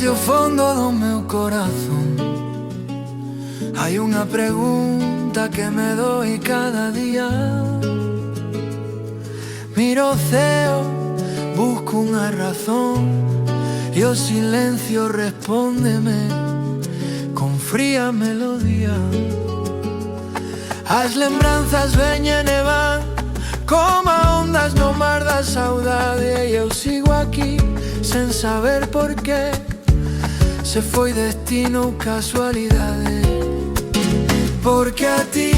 Desde o fondo do meu corazón hai unha pregunta que me doi cada día. Miro o ceo, busco unha razón, e o silencio respóndeme con fría melodía. As lembranzas veñen e van como ondas no mar da saudade, e eu sigo aquí sen saber por qué, se foi destino ou casualidade. Porque a ti,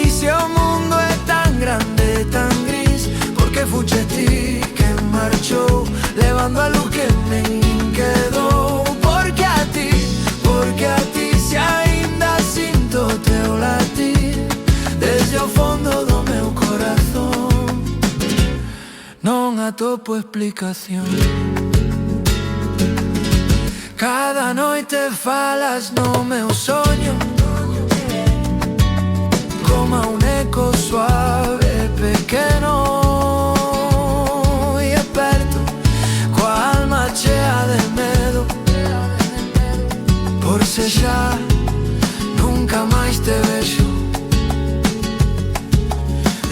se o mundo é tan grande, tan gris, porque fuche ti que marchou, levando a luz que me quedou. Porque a ti, se aínda sinto o teu latir, desde o fondo do meu corazón non atopo explicación. Cada noite falas no meu soño, como un eco suave, pequeno e aperto, coa alma chea de medo, por se xa nunca máis te vexo.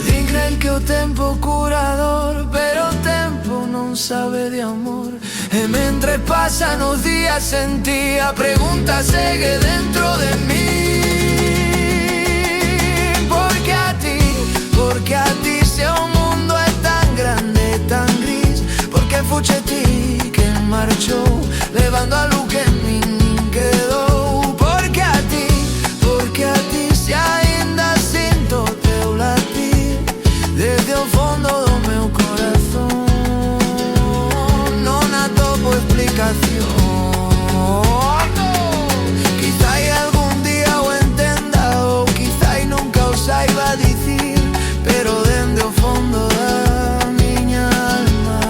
Din cren que o tempo curador, pero o tempo non sabe de amor. E mentre pasan os días en ti, a pregunta segue dentro de mí. Porque a ti, se o mundo é tan grande, tan gris, porque fuche ti que marchou, levando a luz que min quedou. Porque a ti, se aínda sinto o teu latir, desde o fondo do meu corazón non atopo explicación. Quizá algún día o entenda, ou quizá nunca o saiba dicir, pero dende o fondo da miña alma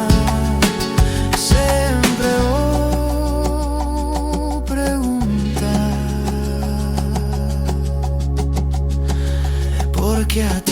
sempre vou preguntar. Porque a ti